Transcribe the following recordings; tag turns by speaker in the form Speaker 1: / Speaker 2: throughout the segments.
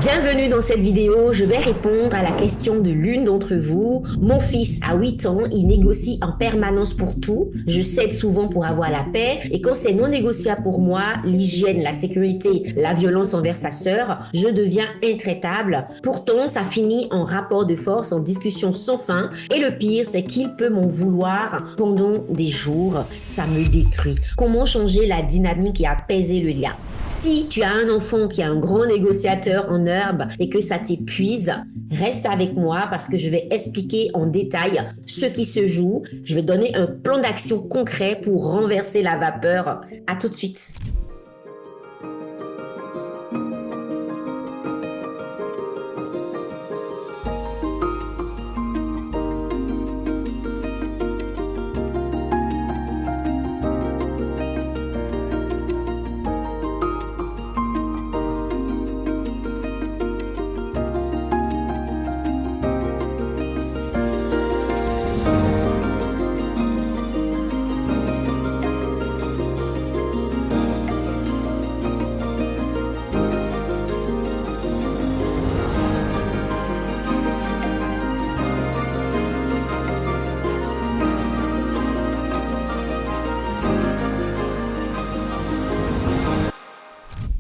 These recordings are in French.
Speaker 1: Bienvenue dans cette vidéo, je vais répondre à la question de l'une d'entre vous. Mon fils a 8 ans, il négocie en permanence pour tout. Je cède souvent pour avoir la paix et quand c'est non négociable pour moi, l'hygiène, la sécurité, la violence envers sa sœur, je deviens intraitable. Pourtant, ça finit en rapport de force, en discussion sans fin et le pire, c'est qu'il peut m'en vouloir pendant des jours. Ça me détruit. Comment changer la dynamique et apaiser le lien? Si tu as un enfant qui est un grand négociateur en herbe et que ça t'épuise, reste avec moi parce que je vais expliquer en détail ce qui se joue. Je vais donner un plan d'action concret pour renverser la vapeur. À tout de suite.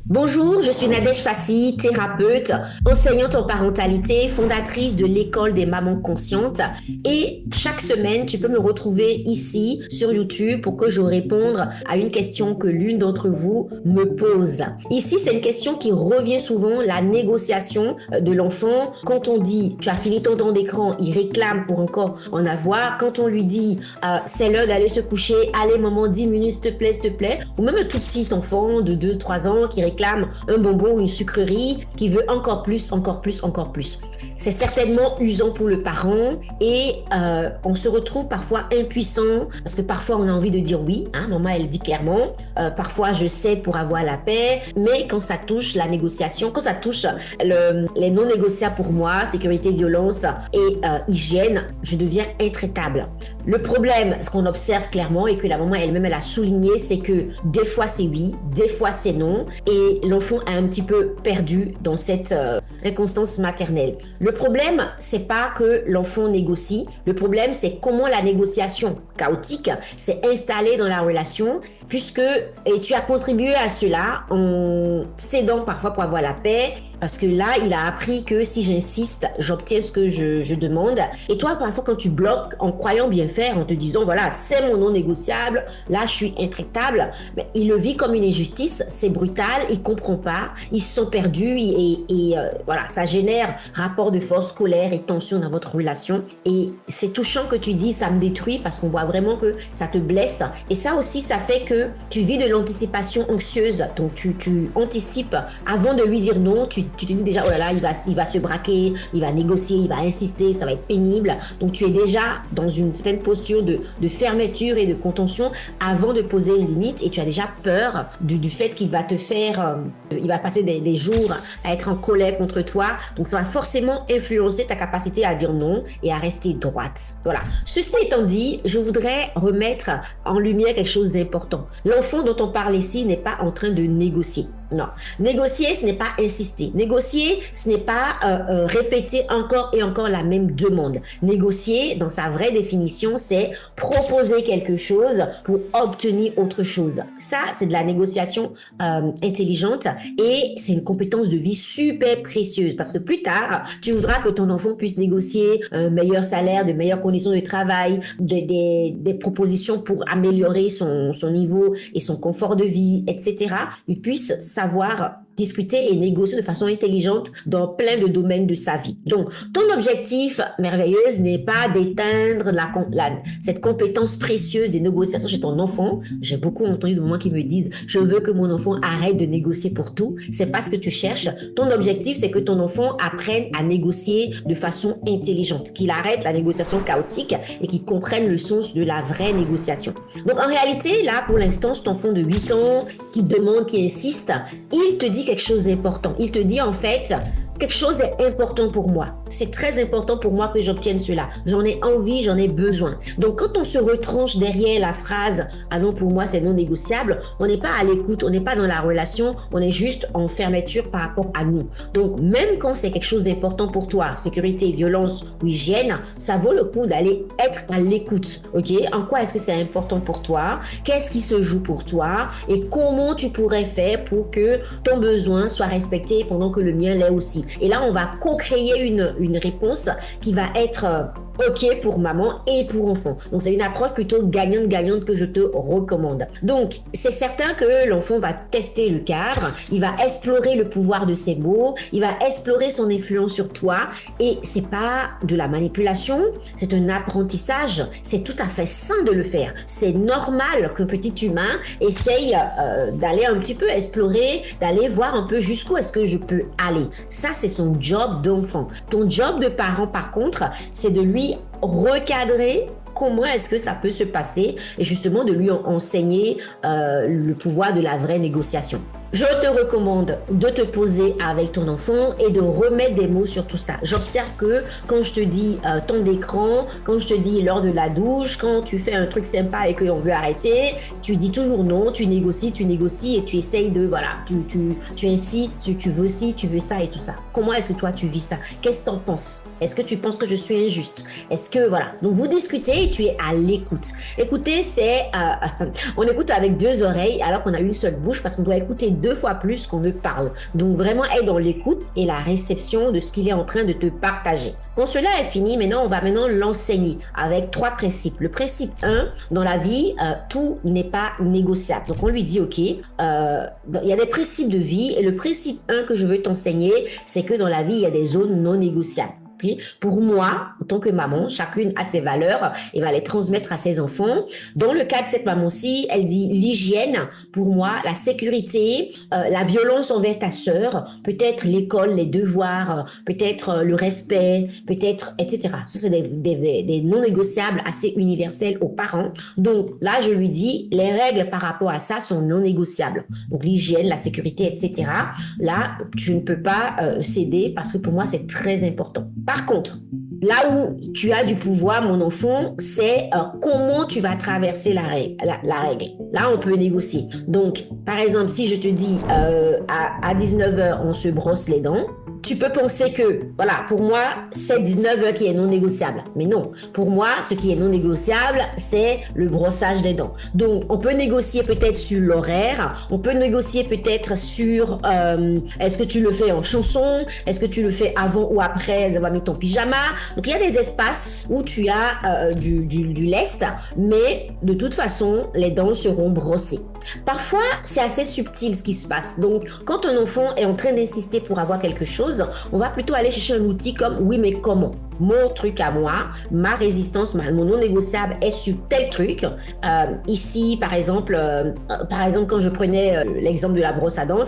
Speaker 1: Bonjour, je suis Nadège Fassi, thérapeute, enseignante en parentalité, fondatrice de l'école des mamans conscientes et chaque semaine, tu peux me retrouver ici sur YouTube pour que je réponde à une question que l'une d'entre vous me pose. Ici, c'est une question qui revient souvent, la négociation de l'enfant. Quand on dit « tu as fini ton temps d'écran », il réclame pour encore en avoir. Quand on lui dit « c'est l'heure d'aller se coucher, allez maman, 10 minutes s'il te plaît », ou même un tout petit enfant de 2-3 ans qui réclame un bonbon ou une sucrerie, qui veut encore plus. C'est certainement usant pour le parent et on se retrouve parfois impuissant parce que parfois on a envie de dire oui, hein, maman elle dit clairement, parfois je cède pour avoir la paix, mais quand ça touche la négociation, quand ça touche les non négociables pour moi, sécurité, violence et hygiène, je deviens intraitable. Le problème, ce qu'on observe clairement et que la maman elle-même elle a souligné, c'est que des fois c'est oui, des fois c'est non et l'enfant a un petit peu perdu dans cette inconstance maternelle. Le problème, c'est pas que l'enfant négocie. Le problème, c'est comment la négociation chaotique s'est installée dans la relation puisque tu as contribué à cela en cédant parfois pour avoir la paix parce que là, il a appris que si j'insiste, j'obtiens ce que je demande. Et toi, parfois, quand tu bloques en croyant bien faire, en te disant, voilà, c'est mon non négociable, là, je suis intraitable, mais il le vit comme une injustice, c'est brutal, il comprend pas, ils se sont perdus et voilà, ça génère rapport de force, colère et tension dans votre relation. Et c'est touchant que tu dis, ça me détruit parce qu'on voit vraiment que ça te blesse. Et ça aussi, ça fait que tu vis de l'anticipation anxieuse. Donc, tu anticipes avant de lui dire non, tu te dis déjà, oh là là, il va se braquer, il va négocier, il va insister, ça va être pénible. Donc, tu es déjà dans une certaine posture de fermeture et de contention avant de poser une limite et tu as déjà peur du fait qu'il va te faire, il va passer des jours à être en colère contre toi. Donc, ça va forcément influencer ta capacité à dire non et à rester droite. Voilà. Ceci étant dit, je voudrais remettre en lumière quelque chose d'important. L'enfant dont on parle ici n'est pas en train de négocier. Non. Négocier, ce n'est pas insister. Négocier, ce n'est pas répéter encore et encore la même demande. Négocier, dans sa vraie définition, c'est proposer quelque chose pour obtenir autre chose. Ça, c'est de la négociation intelligente et c'est une compétence de vie super précieuse parce que plus tard, tu voudras que ton enfant puisse négocier un meilleur salaire, de meilleures conditions de travail, des propositions pour améliorer son niveau et son confort de vie, etc. Il puisse savoir discuter et négocier de façon intelligente dans plein de domaines de sa vie. Donc, ton objectif merveilleuse n'est pas d'éteindre cette compétence précieuse des négociations chez ton enfant. J'ai beaucoup entendu de mamans qui me disent « je veux que mon enfant arrête de négocier pour tout ». C'est pas ce que tu cherches. Ton objectif, c'est que ton enfant apprenne à négocier de façon intelligente, qu'il arrête la négociation chaotique et qu'il comprenne le sens de la vraie négociation. Donc, en réalité, là, pour l'instant, cet enfant de 8 ans qui demande, qui insiste, il te dit quelque chose d'important. Il te dit en fait, quelque chose est important pour moi. C'est très important pour moi que j'obtienne cela. J'en ai envie, j'en ai besoin. Donc, quand on se retranche derrière la phrase « Ah non, pour moi, c'est non négociable », on n'est pas à l'écoute, on n'est pas dans la relation, on est juste en fermeture par rapport à nous. Donc, même quand c'est quelque chose d'important pour toi, sécurité, violence ou hygiène, ça vaut le coup d'aller être à l'écoute. Ok? En quoi est-ce que c'est important pour toi? Qu'est-ce qui se joue pour toi? Et comment tu pourrais faire pour que ton besoin soit respecté pendant que le mien l'est aussi? Et là, on va co-créer une réponse qui va être OK pour maman et pour enfant. Donc, c'est une approche plutôt gagnante-gagnante que je te recommande. Donc, c'est certain que l'enfant va tester le cadre, il va explorer le pouvoir de ses mots, il va explorer son influence sur toi et c'est pas de la manipulation, c'est un apprentissage. C'est tout à fait sain de le faire. C'est normal qu'un petit humain essaye d'aller un petit peu explorer, d'aller voir un peu jusqu'où est-ce que je peux aller. Ça, c'est son job d'enfant. Ton job de parent, par contre, c'est de lui recadrer comment est-ce que ça peut se passer et justement de lui enseigner le pouvoir de la vraie négociation. Je te recommande de te poser avec ton enfant et de remettre des mots sur tout ça. J'observe que quand je te dis temps d'écran, quand je te dis l'heure de la douche, quand tu fais un truc sympa et qu'on veut arrêter, tu dis toujours non, tu négocies et tu essayes de, voilà, tu insistes, tu veux ci, tu veux ça et tout ça. Comment est-ce que toi tu vis ça? Qu'est-ce que t'en penses? Est-ce que tu penses que je suis injuste? Est-ce que, voilà. Donc vous discutez et tu es à l'écoute. Écouter, c'est, on écoute avec deux oreilles alors qu'on a une seule bouche parce qu'on doit écouter deux fois plus qu'on ne parle. Donc vraiment être dans l'écoute et la réception de ce qu'il est en train de te partager. Quand cela est fini, maintenant on va l'enseigner avec 3 principes. Le principe 1, dans la vie, tout n'est pas négociable. Donc on lui dit ok, il y a des principes de vie et le principe 1 que je veux t'enseigner, c'est que dans la vie il y a des zones non négociables. Pour moi, en tant que maman, chacune a ses valeurs et va les transmettre à ses enfants. Dans le cas de cette maman-ci, elle dit l'hygiène, pour moi, la sécurité, la violence envers ta sœur, peut-être l'école, les devoirs, peut-être le respect, peut-être, etc. Ça, c'est des non négociables assez universels aux parents. Donc là, je lui dis, les règles par rapport à ça sont non négociables. Donc l'hygiène, la sécurité, etc. Là, tu ne peux pas céder parce que pour moi, c'est très important. Par contre, là où tu as du pouvoir, mon enfant, c'est comment tu vas traverser la règle. Là, on peut négocier. Donc, par exemple, si je te dis à 19h, on se brosse les dents, tu peux penser que, voilà, pour moi, c'est 19h qui est non négociable. Mais non, pour moi, ce qui est non négociable, c'est le brossage des dents. Donc, on peut négocier peut-être sur l'horaire, on peut négocier peut-être sur est-ce que tu le fais en chanson, est-ce que tu le fais avant ou après avoir mis ton pyjama. Donc, il y a des espaces où tu as du lest, mais de toute façon, les dents seront brossées. Parfois, c'est assez subtil ce qui se passe. Donc, quand un enfant est en train d'insister pour avoir quelque chose, on va plutôt aller chercher un outil comme oui, mais comment? Mon truc à moi, ma résistance, mon non négociable est sur tel truc. Ici, par exemple, quand je prenais l'exemple de la brosse à dents,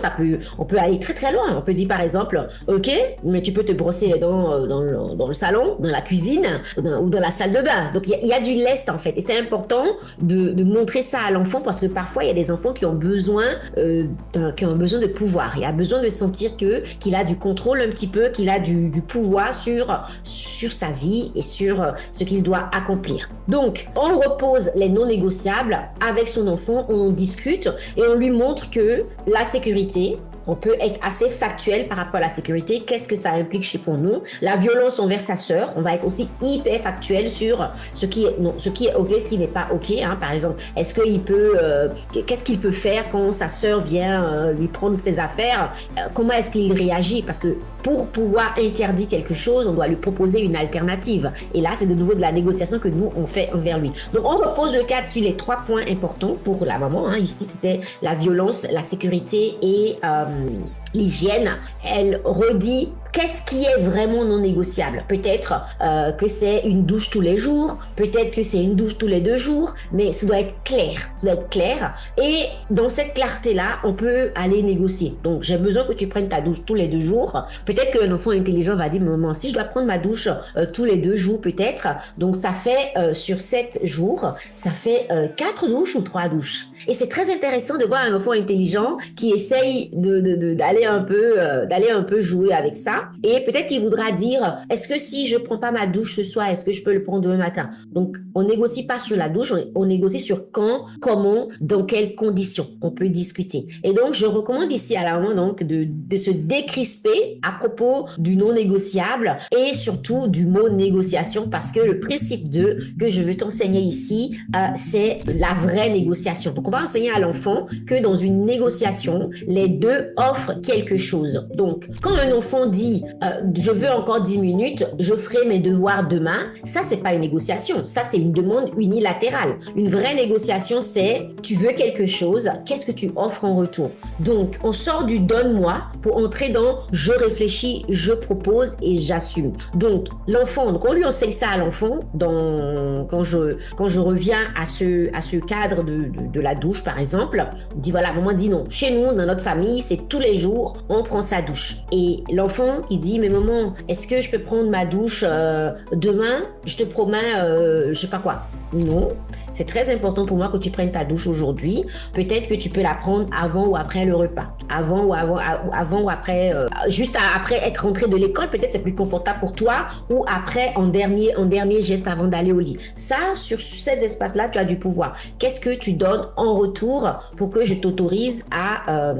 Speaker 1: on peut aller très très loin. On peut dire par exemple, ok, mais tu peux te brosser les dents dans le salon, dans la cuisine ou dans la salle de bain. Donc il y a du lest en fait, et c'est important de montrer ça à l'enfant parce que parfois il y a des enfants qui ont besoin de pouvoir. Il a besoin de sentir qu'il a du contrôle un petit peu, qu'il a du pouvoir sur sa vie et sur ce qu'il doit accomplir. Donc, on repose les non négociables avec son enfant, on en discute et on lui montre que la sécurité, on peut être assez factuel par rapport à la sécurité. Qu'est-ce que ça implique pour nous? La violence envers sa sœur, on va être aussi hyper factuel sur ce qui est ok, ce qui n'est pas ok. Par exemple, qu'est-ce qu'il peut faire quand sa sœur vient lui prendre ses affaires? Comment est-ce qu'il réagit? Parce que pour pouvoir interdire quelque chose, on doit lui proposer une alternative. Et là, c'est de nouveau de la négociation que nous, on fait envers lui. Donc, on repose le cadre sur les 3 points importants pour la maman. Ici, c'était la violence, la sécurité et l'hygiène. Elle redit qu'est-ce qui est vraiment non négociable. Peut-être que c'est une douche tous les jours, peut-être que c'est une douche tous les 2 jours, mais ça doit être clair. Et dans cette clarté-là, on peut aller négocier. Donc, j'ai besoin que tu prennes ta douche tous les 2 jours. Peut-être qu'un enfant intelligent va dire, maman, si je dois prendre ma douche tous les 2 jours, peut-être. Donc, ça fait sur 7 jours, ça fait 4 douches ou 3 douches. Et c'est très intéressant de voir un enfant intelligent qui essaye d'aller un peu jouer avec ça. et peut-être qu'il voudra dire, est-ce que si je prends pas ma douche ce soir, est-ce que je peux le prendre demain matin? Donc, on négocie pas sur la douche, on négocie sur quand, comment, dans quelles conditions on peut discuter. Et donc, je recommande ici à la maman donc de se décrisper à propos du non négociable et surtout du mot négociation, parce que le principe 2 que je veux t'enseigner ici, c'est la vraie négociation. Donc, on va enseigner à l'enfant que dans une négociation, les deux offrent quelque chose. Donc, quand un enfant dit je veux encore 10 minutes, je ferai mes devoirs demain, ça, c'est pas une négociation. Ça, c'est une demande unilatérale. Une vraie négociation, c'est tu veux quelque chose, qu'est-ce que tu offres en retour? Donc, on sort du donne-moi pour entrer dans je réfléchis, je propose et j'assume. Donc, l'enfant, donc on lui enseigne ça à l'enfant quand je reviens à ce cadre de la douche, par exemple, on dit voilà, maman dit non. Chez nous, dans notre famille, c'est tous les jours, on prend sa douche. Et l'enfant qui dit mais maman, est-ce que je peux prendre ma douche demain? Je te promets, je sais pas quoi. Non, c'est très important pour moi que tu prennes ta douche aujourd'hui. Peut-être que tu peux la prendre avant ou après le repas. Avant ou après, juste après être rentré de l'école, peut-être c'est plus confortable pour toi, ou après en dernier geste avant d'aller au lit. Ça, sur ces espaces-là, tu as du pouvoir. Qu'est-ce que tu donnes en retour pour que je t'autorise à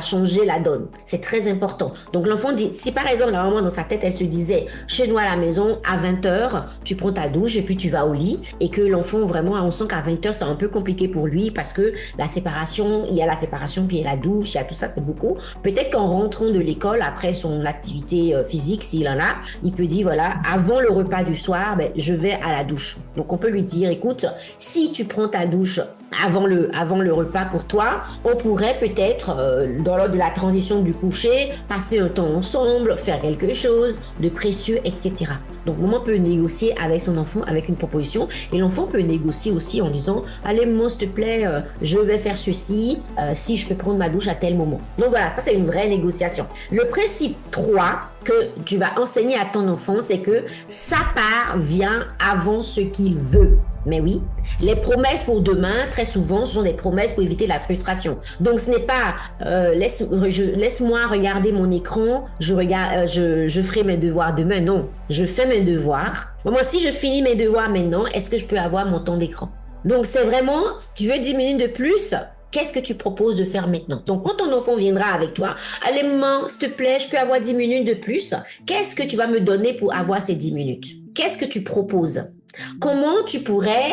Speaker 1: changer la donne? C'est très important. Donc l'enfant dit, si par exemple la maman dans sa tête, elle se disait, chez nous à la maison, à 20h, tu prends ta douche et puis tu vas au lit, et que l'enfant vraiment, on sent qu'à 20h, c'est un peu compliqué pour lui parce que la séparation, il y a la séparation, puis il y a la douche, il y a tout ça, c'est beaucoup. Peut-être qu'en rentrant de l'école, après son activité physique, s'il en a, il peut dire, voilà, avant le repas du soir, je vais à la douche. Donc, on peut lui dire, écoute, si tu prends ta douche avant le repas pour toi, on pourrait peut-être, dans l'ordre de la transition du coucher, passer un temps ensemble, faire quelque chose de précieux, etc. Donc, maman peut négocier avec son enfant avec une proposition, et l'enfant peut négocier aussi en disant, allez, maman, s'il te plaît, je vais faire ceci, si je peux prendre ma douche à tel moment. Donc voilà, ça c'est une vraie négociation. Le principe 3 que tu vas enseigner à ton enfant, c'est que sa part vient avant ce qu'il veut. Mais oui, les promesses pour demain, très souvent, ce sont des promesses pour éviter la frustration. Donc, ce n'est pas laisse-moi regarder mon écran, je ferai mes devoirs demain. Non, je fais mes devoirs. Moi, si je finis mes devoirs maintenant, est-ce que je peux avoir mon temps d'écran? Donc, c'est vraiment, si tu veux 10 minutes de plus, qu'est-ce que tu proposes de faire maintenant? Donc, quand ton enfant viendra avec toi, allez, maman, s'il te plaît, je peux avoir 10 minutes de plus. Qu'est-ce que tu vas me donner pour avoir ces 10 minutes? Qu'est-ce que tu proposes? Comment tu pourrais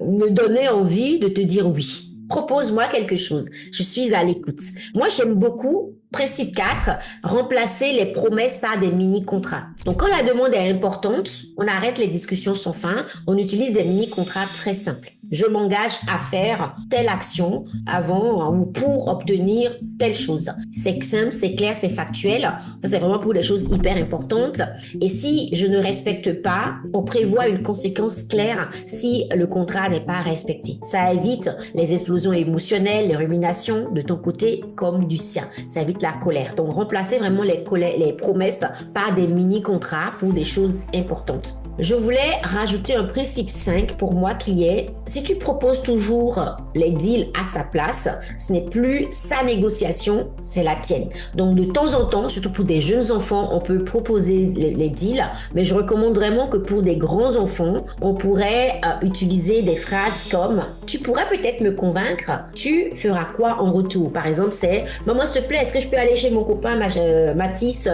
Speaker 1: me donner envie de te dire oui? Propose-moi quelque chose. Je suis à l'écoute. Moi, j'aime beaucoup, principe 4, remplacer les promesses par des mini-contrats. Donc, quand la demande est importante, on arrête les discussions sans fin. On utilise des mini-contrats très simples. Je m'engage à faire telle action avant ou pour obtenir telle chose. C'est simple, c'est clair, c'est factuel. C'est vraiment pour des choses hyper importantes. Et si je ne respecte pas, on prévoit une conséquence claire si le contrat n'est pas respecté. Ça évite les explosions émotionnelles, les ruminations de ton côté comme du sien. Ça évite la colère. Donc, remplacer vraiment les promesses par des mini-contrats pour des choses importantes. Je voulais rajouter un principe 5 pour moi qui est, si tu proposes toujours les deals à sa place, ce n'est plus sa négociation, c'est la tienne. Donc, de temps en temps, surtout pour des jeunes enfants, on peut proposer les deals, mais je recommande vraiment que pour des grands enfants, on pourrait utiliser des phrases comme « Tu pourrais peut-être me convaincre, tu feras quoi en retour ?» Par exemple, c'est « Maman, s'il te plaît, est-ce que je peux aller chez mon copain Mathis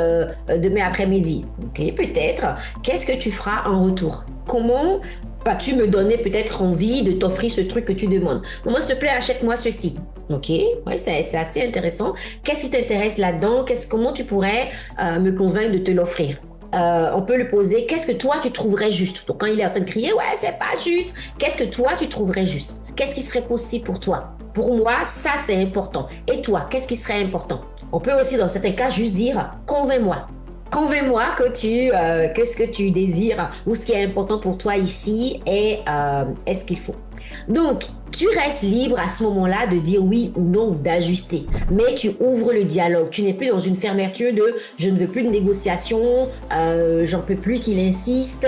Speaker 1: demain après-midi ?» Ok, peut-être. Qu'est-ce que tu feras en retour? Comment vas-tu me donner peut-être envie de t'offrir ce truc que tu demandes? Maman, s'il te plaît, achète-moi ceci. Ok, ouais, c'est assez intéressant. Qu'est-ce qui t'intéresse là-dedans? Comment tu pourrais me convaincre de te l'offrir? On peut lui poser, qu'est-ce que toi tu trouverais juste? Donc quand il est en train de crier, ouais, c'est pas juste. Qu'est-ce que toi tu trouverais juste? Qu'est-ce qui serait possible pour toi? Pour moi, ça c'est important. Et toi, qu'est-ce qui serait important? On peut aussi dans certains cas juste dire, convainc-moi. Convainc-moi que ce que tu désires ou ce qui est important pour toi ici est ce qu'il faut. Donc, tu restes libre à ce moment-là de dire oui ou non ou d'ajuster. Mais tu ouvres le dialogue. Tu n'es plus dans une fermeture de « je ne veux plus de négociation, j'en peux plus qu'il insiste ».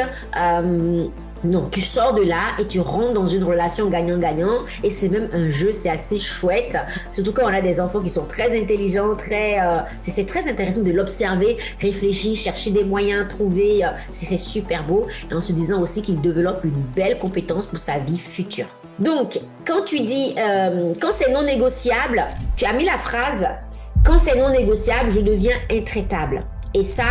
Speaker 1: Non, tu sors de là et tu rentres dans une relation gagnant-gagnant et c'est même un jeu, c'est assez chouette. Surtout quand on a des enfants qui sont très intelligents, c'est très intéressant de l'observer, réfléchir, chercher des moyens, trouver, c'est super beau. Et en se disant aussi qu'il développe une belle compétence pour sa vie future. Donc, quand tu dis, quand c'est non négociable, tu as mis la phrase, quand c'est non négociable, je deviens intraitable. Et ça,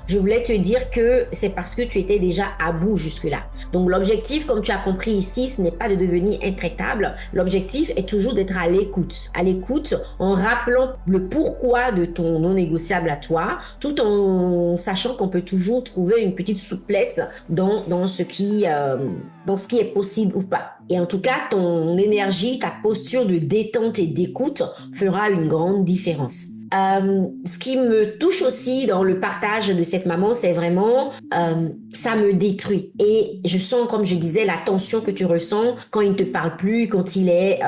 Speaker 1: je voulais te dire que c'est parce que tu étais déjà à bout jusque-là. Donc l'objectif, comme tu as compris ici, ce n'est pas de devenir intraitable. L'objectif est toujours d'être à l'écoute. À l'écoute en rappelant le pourquoi de ton non négociable à toi, tout en sachant qu'on peut toujours trouver une petite souplesse dans ce qui est possible ou pas. Et en tout cas, ton énergie, ta posture de détente et d'écoute fera une grande différence. Ce qui me touche aussi dans le partage de cette maman, c'est vraiment ça me détruit. Et je sens, comme je disais, la tension que tu ressens quand il ne te parle plus, quand il est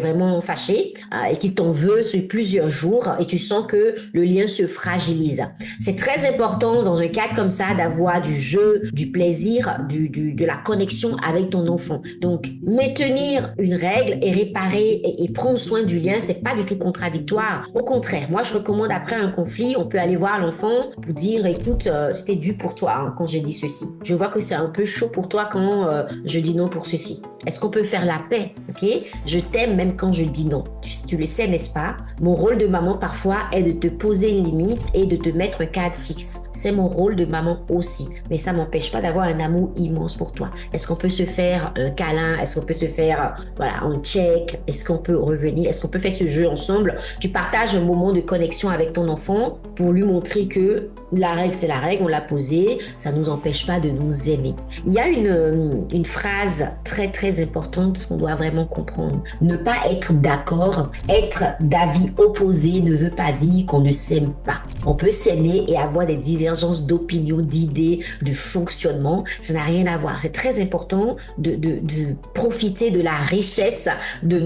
Speaker 1: vraiment fâché et qu'il t'en veut sur plusieurs jours et tu sens que le lien se fragilise. C'est très important dans un cadre comme ça d'avoir du jeu, du plaisir, de la connexion avec ton enfant. Donc, maintenir une règle et réparer et prendre soin du lien, c'est pas du tout contradictoire. Au contraire, moi, je recommande après un conflit, on peut aller voir l'enfant pour dire, écoute, c'était dû pour toi quand j'ai dit ceci. Je vois que c'est un peu chaud pour toi quand je dis non pour ceci. Est-ce qu'on peut faire la paix? Ok? Je t'aime même quand je dis non. Tu le sais, n'est-ce pas? Mon rôle de maman parfois est de te poser une limite et de te mettre un cadre fixe. C'est mon rôle de maman aussi. Mais ça m'empêche pas d'avoir un amour immense pour toi. Est-ce qu'on peut se faire un câlin? Est-ce qu'on peut se faire un check? Est-ce qu'on peut revenir? Est-ce qu'on peut faire ce jeu ensemble? Tu partages un moment de connexion avec ton enfant pour lui montrer que la règle, c'est la règle, on l'a posée, ça ne nous empêche pas de nous aimer. Il y a une phrase très très importante qu'on doit vraiment comprendre. Ne pas être d'accord, être d'avis opposé ne veut pas dire qu'on ne s'aime pas. On peut s'aimer et avoir des divergences d'opinion, d'idées, de fonctionnement. Ça n'a rien à voir. C'est très important de profiter de la richesse de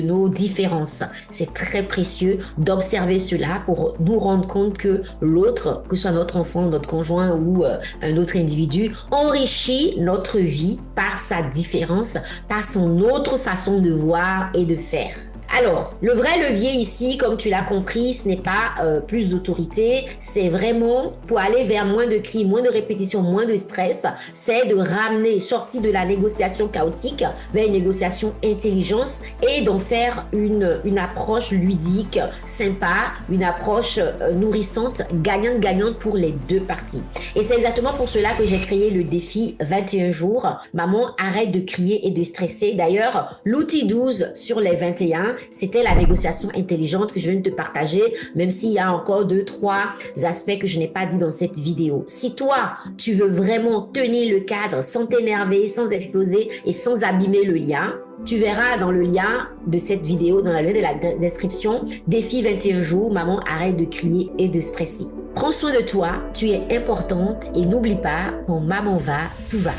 Speaker 1: nos différences. C'est très précieux d'observer cela pour nous rendre compte que l'autre, que ce soit notre enfant, notre conjoint ou un autre individu, enrichit notre vie par sa différence, par son autre façon de voir et de faire. Alors, le vrai levier ici, comme tu l'as compris, ce n'est pas plus d'autorité, c'est vraiment pour aller vers moins de cris, moins de répétitions, moins de stress, c'est de ramener, sortir de la négociation chaotique vers une négociation intelligence et d'en faire une approche ludique, sympa, une approche nourrissante, gagnante-gagnante pour les deux parties. Et c'est exactement pour cela que j'ai créé le défi 21 jours. Maman, arrête de crier et de stresser. D'ailleurs, l'outil 12 sur les 21, c'était la négociation intelligente que je viens de te partager, même s'il y a encore 2-3 aspects que je n'ai pas dit dans cette vidéo. Si toi, tu veux vraiment tenir le cadre sans t'énerver, sans exploser et sans abîmer le lien, tu verras dans le lien de cette vidéo, dans le lien de la description, défi 21 jours, maman, arrête de crier et de stresser. Prends soin de toi, tu es importante et n'oublie pas, quand maman va, tout va.